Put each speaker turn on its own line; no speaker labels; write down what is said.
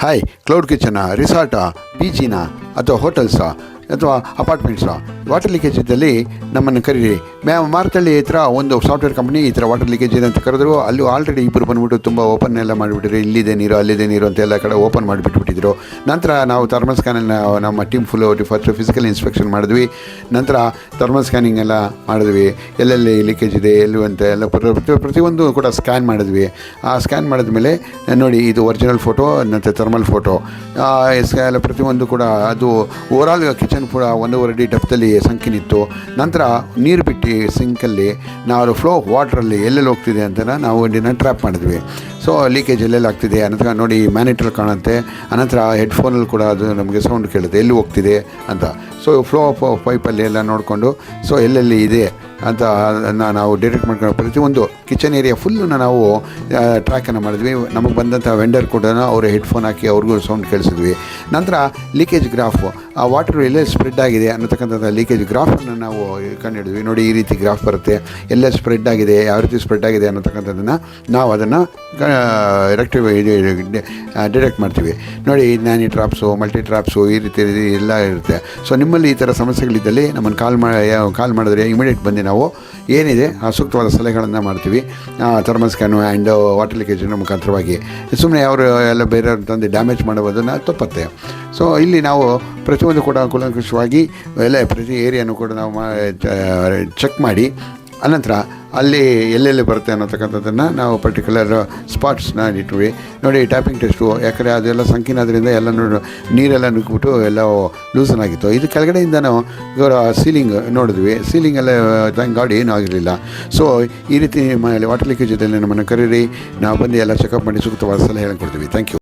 Hi, cloud ಕಿಚನಾ, ರಿಸಾರ್ಟಾ, P ಜಿನಾ ಅಥವಾ ಹೋಟೆಲ್ಸಾ ಅಥವಾ ಅಪಾರ್ಟ್ಮೆಂಟ್ಸಾ? Water leakage ಇದ್ದಲ್ಲಿ ನಮ್ಮನ್ನು ಕರೀರಿ. ಮಾರ್ತಳ್ಳಿ ಹತ್ರ ಒಂದು ಸಾಫ್ಟ್ವೇರ್ ಕಂಪ್ನಿ ಈ ಥರ ವಾಟರ್ ಲೀಕೇಜ್ ಇದೆ ಅಂತ ಕರೆದ್ರು. ಅಲ್ಲಿ ಆಲ್ರೆಡಿ ಇಬ್ಬರು ಬಂದುಬಿಟ್ಟು ತುಂಬ ಓಪನ್ ಎಲ್ಲ ಮಾಡಿಬಿಟ್ಟಿದ್ರು. ಇಲ್ಲಿದೆ ನೀರು, ಅಲ್ಲಿದೆ ನೀರು ಅಂತ ಎಲ್ಲ ಕಡೆ ಓಪನ್ ಮಾಡಿಬಿಟ್ಬಿಟ್ಟಿದ್ರು. ನಂತರ ನಾವು ಥರ್ಮಲ್ ಸ್ಕ್ಯಾನನ್ನು ನಮ್ಮ team full first physical inspection ಮಾಡಿದ್ವಿ. ನಂತರ ಥರ್ಮಲ್ ಸ್ಕ್ಯಾನಿಂಗ್ ಎಲ್ಲ ಮಾಡಿದ್ವಿ. ಎಲ್ಲೆಲ್ಲಿ ಲೀಕೇಜ್ ಇದೆ ಎಲ್ಲೂ ಅಂತ ಎಲ್ಲ ಪ್ರತಿಯೊಂದು ಕೂಡ ಸ್ಕ್ಯಾನ್ ಮಾಡಿದ್ವಿ. ಆ ಸ್ಕ್ಯಾನ್ ಮಾಡಿದ್ಮೇಲೆ ನೋಡಿ, ಇದು ಒರಿಜಿನಲ್ ಫೋಟೋ ಮತ್ತು ಥರ್ಮಲ್ ಫೋಟೋ ಎಲ್ಲ ಪ್ರತಿಯೊಂದು ಕೂಡ ಅದು ಓವರಾಲ್ ಕಿಚನ್ ಕೂಡ 1.5 ಅಡಿ ಡೆಪ್ತಲ್ಲಿ ಸಂಕಿನಿತ್ತು. ನಂತರ ನೀರು ಬಿಟ್ಟು ಸಿಂಕಲ್ಲಿ ನಾವು ಫ್ಲೋ ವಾಟ್ರಲ್ಲಿ ಎಲ್ಲೆಲ್ಲಿ ಹೋಗ್ತಿದೆ ಅಂತ ನಾವು ಇದನ್ನು ಟ್ರ್ಯಾಪ್ ಮಾಡಿದ್ವಿ. ಸೊ ಲೀಕೇಜ್ ಎಲ್ಲೆಲ್ಲಿ ಆಗ್ತಿದೆ ಅನಂತರ ನೋಡಿ ಮ್ಯಾನಿಟ್ರಲ್ಲಿ ಕಾಣುತ್ತೆ. ಅನಂತರ ಹೆಡ್ಫೋನಲ್ಲಿ ಕೂಡ ಅದು ನಮಗೆ ಸೌಂಡ್ ಕೇಳುತ್ತೆ ಎಲ್ಲಿ ಹೋಗ್ತಿದೆ ಅಂತ. ಸೊ ಫ್ಲೋ ಪೈಪಲ್ಲಿ ಎಲ್ಲ ನೋಡಿಕೊಂಡು ಸೊ ಎಲ್ಲೆಲ್ಲಿ ಇದೆ ಅಂತ ನಾವು ಡಿಟೆಕ್ಟ್ ಮಾಡ್ಕೊಂಡು ಪ್ರತಿಯೊಂದು ಕಿಚನ್ ಏರಿಯಾ ಫುಲ್ಲನ್ನು ನಾವು ಟ್ರ್ಯಾಕನ್ನು ಮಾಡಿದ್ವಿ. ನಮಗೆ ಬಂದಂಥ ವೆಂಡರ್ ಕೂಡ ಅವರು ಹೆಡ್ಫೋನ್ ಹಾಕಿ ಅವ್ರಿಗೂ ಸೌಂಡ್ ಕೇಳಿಸಿದ್ವಿ. ನಂತರ ಲೀಕೇಜ್ ಗ್ರಾಫು, ಆ ವಾಟರ್ ಎಲ್ಲೇ ಸ್ಪ್ರೆಡ್ ಆಗಿದೆ ಅನ್ನತಕ್ಕಂಥ ಲೀಕೇಜ್ ಗ್ರಾಫನ್ನು ನಾವು ಕಂಡುಹಿಡಿದ್ವಿ. ನೋಡಿ, ಈ ರೀತಿ ಗ್ರಾಫ್ ಬರುತ್ತೆ, ಎಲ್ಲೇ ಸ್ಪ್ರೆಡ್ ಆಗಿದೆ, ಯಾವ ರೀತಿ ಸ್ಪ್ರೆಡ್ ಆಗಿದೆ ಅನ್ನತಕ್ಕಂಥದ್ದನ್ನು ನಾವು ಅದನ್ನು ಡಿಟೆಕ್ಟ್ ಮಾಡ್ತೀವಿ. ನೋಡಿ, ನ್ಯಾನಿ ಟ್ರಾಪ್ಸು, ಮಲ್ಟಿ ಟ್ರಾಪ್ಸು ಈ ರೀತಿ ಎಲ್ಲ ಇರುತ್ತೆ. ಸೊ ನಿಮ್ಮಲ್ಲಿ ಈ ಥರ ಸಮಸ್ಯೆಗಳಿದ್ದಲ್ಲಿ ನಮ್ಮನ್ನು ಕಾಲ್ ಮಾಡಿದ್ರೆ ಇಮಿಡಿಯೇಟ್ ಬಂದು ನಾವು ಏನಿದೆ ಆ ಸೂಕ್ತವಾದ ಸಲಹೆಗಳನ್ನು ಮಾಡ್ತೀವಿ. ಥರ್ಮಲ್ ಸ್ಕ್ಯಾನು ಆ್ಯಂಡ್ ವಾಟರ್ ಲೀಕೇಜಿನ ಮುಖಾಂತರವಾಗಿ ಸುಮ್ಮನೆ ಅವರು ಎಲ್ಲ ಬೇರೆಯವ್ರ ತಂದು ಡ್ಯಾಮೇಜ್ ಮಾಡುವುದನ್ನು ತಪ್ಪತ್ತೆ. ಸೊ ಇಲ್ಲಿ ನಾವು ಪ್ರತಿಯೊಂದು ಕೂಡ ಕೂಲಂಕಷವಾಗಿ ಎಲ್ಲ ಪ್ರತಿ ಏರಿಯಾನು ಕೂಡ ನಾವು ಚೆಕ್ ಮಾಡಿ ಅನಂತರ ಅಲ್ಲಿ ಎಲ್ಲೆಲ್ಲಿ ಬರುತ್ತೆ ಅನ್ನೋತಕ್ಕಂಥದ್ದನ್ನು ನಾವು ಪರ್ಟಿಕ್ಯುಲರ್ ಸ್ಪಾಟ್ಸ್ನ ಇಟ್ವಿ. ನೋಡಿ, ಟ್ಯಾಪಿಂಗ್ ಟೆಸ್ಟು, ಯಾಕಂದರೆ ಅದೆಲ್ಲ ಸಂಕೀನಾದ್ರಿಂದ ಎಲ್ಲ ನೀರೆಲ್ಲ ನುಗ್ಗಿಬಿಟ್ಟು ಎಲ್ಲ ಲೂಸನ್ ಆಗಿತ್ತು. ಇದು ಕೆಳಗಡೆಯಿಂದ ನಾವು ಇವರ ಸೀಲಿಂಗ್ ನೋಡಿದ್ವಿ. ಸೀಲಿಂಗೆಲ್ಲ ಥ್ಯಾಂಕ್ ಗಾಡ್ ಏನೂ ಆಗಿರಲಿಲ್ಲ. ಸೊ ಈ ರೀತಿ ವಾಟರ್ ಲೀಕೇಜ್ ಇದ್ದಲ್ಲಿ ನಮ್ಮನ್ನು ಕರೀರಿ, ನಾವು ಬಂದು ಎಲ್ಲ ಚೆಕಪ್ ಮಾಡಿ ಸೂಕ್ತವಾದ ಸಲಹೆ ಕೊಡ್ತೀವಿ. Thank you.